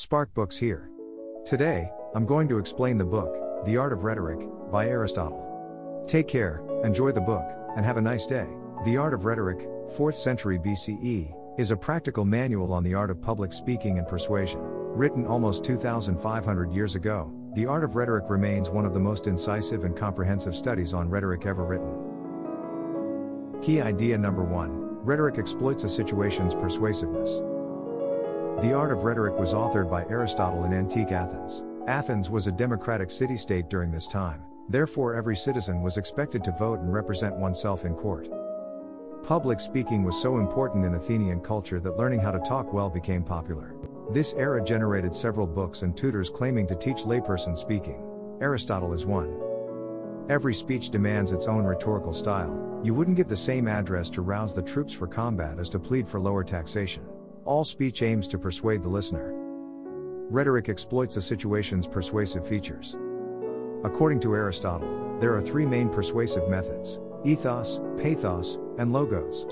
Spark Books here. Today, I'm going to explain the book, The Art of Rhetoric, by Aristotle. Take care, enjoy the book, and have a nice day. The Art of Rhetoric, 4th century BCE, is a practical manual on the art of public speaking and persuasion. Written almost 2,500 years ago, The Art of Rhetoric remains one of the most incisive and comprehensive studies on rhetoric ever written. Key idea number 1: Rhetoric exploits a situation's persuasiveness. The Art of Rhetoric was authored by Aristotle in antique Athens. Athens was a democratic city-state during this time, therefore every citizen was expected to vote and represent oneself in court. Public speaking was so important in Athenian culture that learning how to talk well became popular. This era generated several books and tutors claiming to teach laypersons speaking. Aristotle is one. Every speech demands its own rhetorical style. You wouldn't give the same address to rouse the troops for combat as to plead for lower taxation. All speech aims to persuade the listener. Rhetoric exploits a situation's persuasive features. According to Aristotle, there are three main persuasive methods: ethos, pathos, and logos.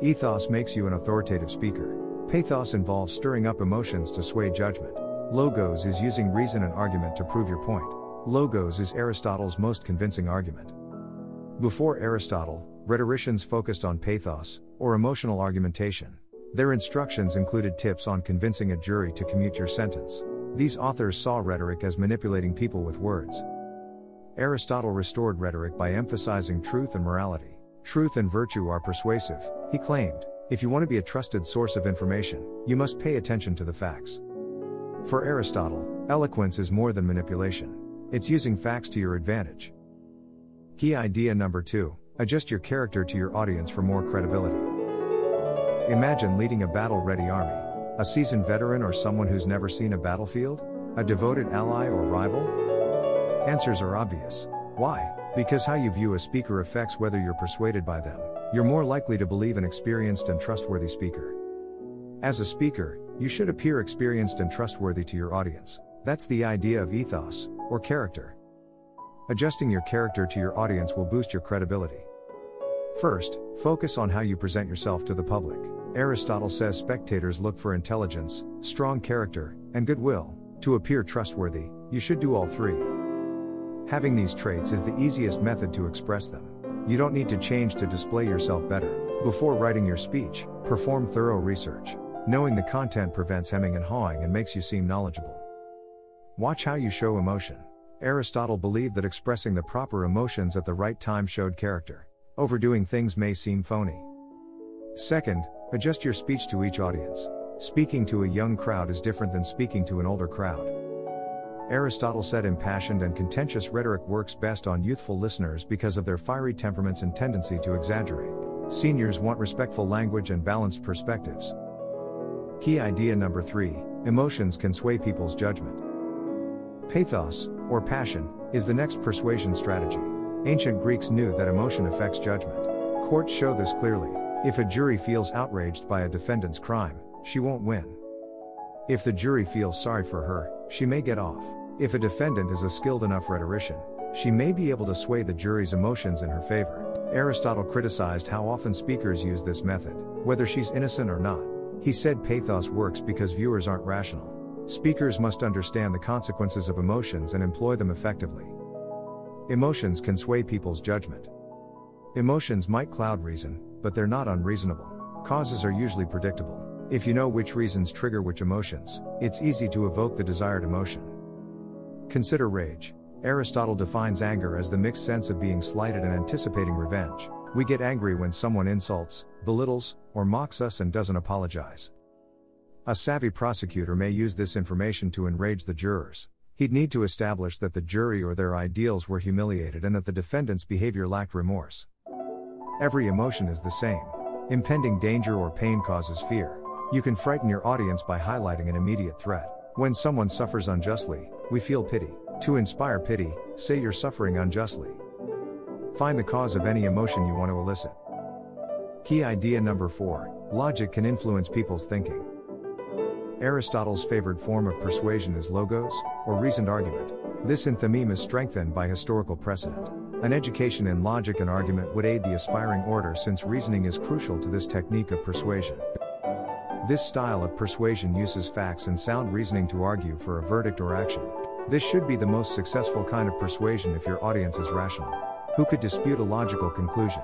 Ethos makes you an authoritative speaker. Pathos involves stirring up emotions to sway judgment. Logos is using reason and argument to prove your point. Logos is Aristotle's most convincing argument. Before Aristotle, rhetoricians focused on pathos, or emotional argumentation. Their instructions included tips on convincing a jury to commute your sentence. These authors saw rhetoric as manipulating people with words. Aristotle restored rhetoric by emphasizing truth and morality. Truth and virtue are persuasive, he claimed. If you want to be a trusted source of information, you must pay attention to the facts. For Aristotle, eloquence is more than manipulation. It's using facts to your advantage. Key idea number 2: adjust your character to your audience for more credibility. Imagine leading a battle-ready army. A seasoned veteran or someone who's never seen a battlefield? A devoted ally or rival? Answers are obvious. Why? Because how you view a speaker affects whether you're persuaded by them. You're more likely to believe an experienced and trustworthy speaker. As a speaker, you should appear experienced and trustworthy to your audience. That's the idea of ethos, or character. Adjusting your character to your audience will boost your credibility. First, focus on how you present yourself to the public. Aristotle says spectators look for intelligence, strong character, and goodwill. To appear trustworthy, you should do all three. Having these traits is the easiest method to express them. You don't need to change to display yourself better. Before writing your speech, perform thorough research. Knowing the content prevents hemming and hawing and makes you seem knowledgeable. Watch how you show emotion. Aristotle believed that expressing the proper emotions at the right time showed character. Overdoing things may seem phony. Second, adjust your speech to each audience. Speaking to a young crowd is different than speaking to an older crowd. Aristotle said impassioned and contentious rhetoric works best on youthful listeners because of their fiery temperaments and tendency to exaggerate. Seniors want respectful language and balanced perspectives. Key idea number 3: emotions can sway people's judgment. Pathos, or passion, is the next persuasion strategy. Ancient Greeks knew that emotion affects judgment. Courts show this clearly. If a jury feels outraged by a defendant's crime, she won't win. If the jury feels sorry for her, she may get off. If a defendant is a skilled enough rhetorician, she may be able to sway the jury's emotions in her favor. Aristotle criticized how often speakers use this method, whether she's innocent or not. He said pathos works because viewers aren't rational. Speakers must understand the consequences of emotions and employ them effectively. Emotions can sway people's judgment. Emotions might cloud reason, but they're not unreasonable. Causes are usually predictable. If you know which reasons trigger which emotions, it's easy to evoke the desired emotion. Consider rage. Aristotle defines anger as the mixed sense of being slighted and anticipating revenge. We get angry when someone insults, belittles, or mocks us and doesn't apologize. A savvy prosecutor may use this information to enrage the jurors. He'd need to establish that the jury or their ideals were humiliated and that the defendant's behavior lacked remorse. Every emotion is the same. Impending danger or pain causes fear. You can frighten your audience by highlighting an immediate threat. When someone suffers unjustly, we feel pity. To inspire pity, say you're suffering unjustly. Find the cause of any emotion you want to elicit. Key idea number 4: logic can influence people's thinking. Aristotle's favored form of persuasion is logos, or reasoned argument. This in theme is strengthened by historical precedent. An education in logic and argument would aid the aspiring orator since reasoning is crucial to this technique of persuasion. This style of persuasion uses facts and sound reasoning to argue for a verdict or action. This should be the most successful kind of persuasion if your audience is rational. Who could dispute a logical conclusion?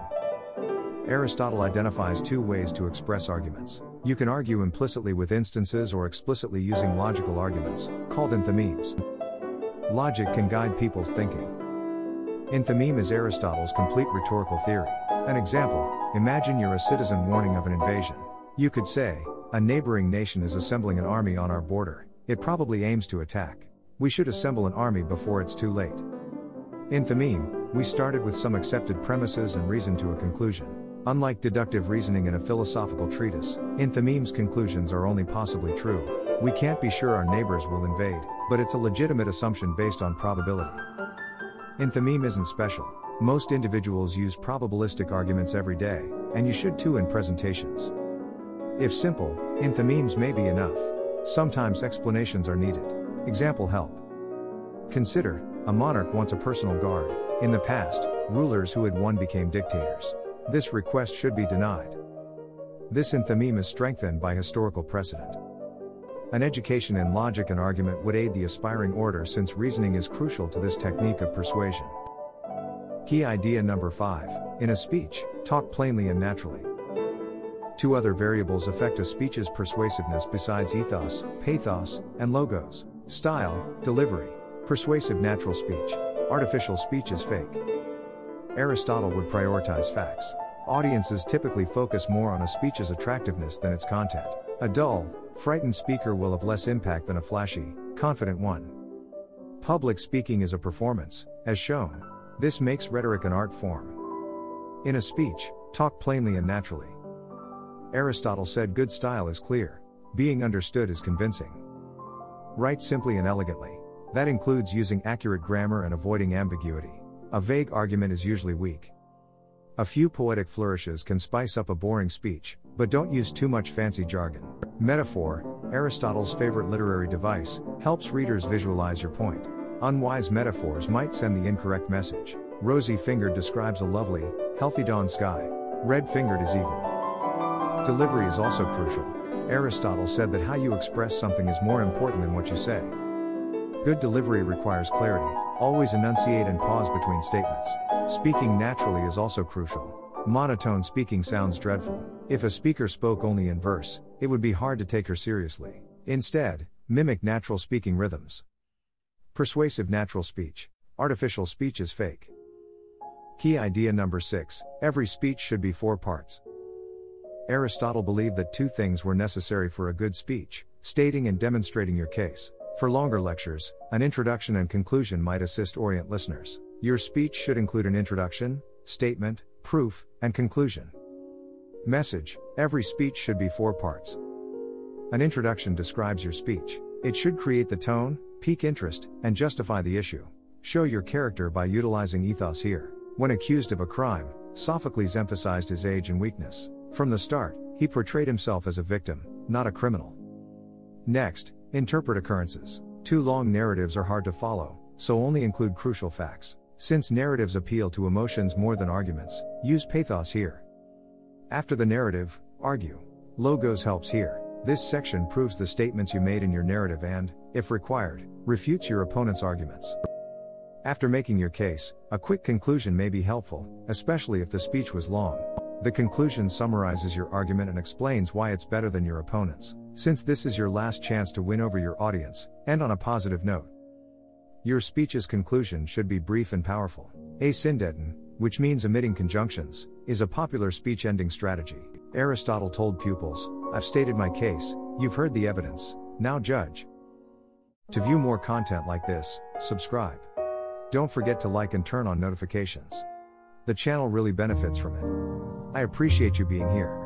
Aristotle identifies two ways to express arguments. You can argue implicitly with instances or explicitly using logical arguments, called enthymemes. Logic can guide people's thinking. Enthymeme is Aristotle's complete rhetorical theory. An example: imagine you're a citizen warning of an invasion. You could say, a neighboring nation is assembling an army on our border. It probably aims to attack. We should assemble an army before it's too late. Enthymeme: we started with some accepted premises and reasoned to a conclusion. Unlike deductive reasoning in a philosophical treatise, enthymeme's conclusions are only possibly true. We can't be sure our neighbors will invade, but it's a legitimate assumption based on probability. Enthymeme isn't special. Most individuals use probabilistic arguments every day, and you should too in presentations. If simple, enthymemes may be enough. Sometimes explanations are needed. Example help. Consider, a monarch wants a personal guard. In the past, rulers who had won became dictators. This request should be denied. This enthymeme is strengthened by historical precedent. An education in logic and argument would aid the aspiring orator since reasoning is crucial to this technique of persuasion. Key idea number 5. In a speech, talk plainly and naturally. Two other variables affect a speech's persuasiveness besides ethos, pathos, and logos: style, delivery. Persuasive natural speech. Artificial speech is fake. Aristotle would prioritize facts. Audiences typically focus more on a speech's attractiveness than its content. A dull, frightened speaker will have less impact than a flashy, confident one. Public speaking is a performance, as shown. This makes rhetoric an art form. In a speech, talk plainly and naturally. Aristotle said good style is clear. Being understood is convincing. Write simply and elegantly. That includes using accurate grammar and avoiding ambiguity. A vague argument is usually weak. A few poetic flourishes can spice up a boring speech, but don't use too much fancy jargon. Metaphor, Aristotle's favorite literary device, helps readers visualize your point. Unwise metaphors might send the incorrect message. Rosy-fingered describes a lovely, healthy dawn sky. Red-fingered is evil. Delivery is also crucial. Aristotle said that how you express something is more important than what you say. Good delivery requires clarity. Always enunciate and pause between statements. Speaking naturally is also crucial. Monotone speaking sounds dreadful. If a speaker spoke only in verse, it would be hard to take her seriously. Instead, mimic natural speaking rhythms. Persuasive natural speech. Artificial speech is fake. Key idea number 6. Every speech should be 4 parts. Aristotle believed that 2 things were necessary for a good speech: stating and demonstrating your case. For longer lectures, an introduction and conclusion might orient listeners. Your speech should include an introduction, statement, proof, and conclusion. Message. Every speech should be 4 parts. An introduction describes your speech. It should create the tone, pique interest, and justify the issue. Show your character by utilizing ethos here. When accused of a crime, Sophocles emphasized his age and weakness. From the start, he portrayed himself as a victim, not a criminal. Next, interpret occurrences. Too long narratives are hard to follow, so only include crucial facts. Since narratives appeal to emotions more than arguments, use pathos here. After the narrative, argue. Logos helps here. This section proves the statements you made in your narrative and, if required, refutes your opponent's arguments. After making your case, a quick conclusion may be helpful, especially if the speech was long. The conclusion summarizes your argument and explains why it's better than your opponent's. Since this is your last chance to win over your audience, end on a positive note. Your speech's conclusion should be brief and powerful. Asyndeton, which means omitting conjunctions, is a popular speech ending strategy. Aristotle told pupils, "I've stated my case, you've heard the evidence, now judge." To view more content like this, subscribe. Don't forget to like and turn on notifications. The channel really benefits from it. I appreciate you being here.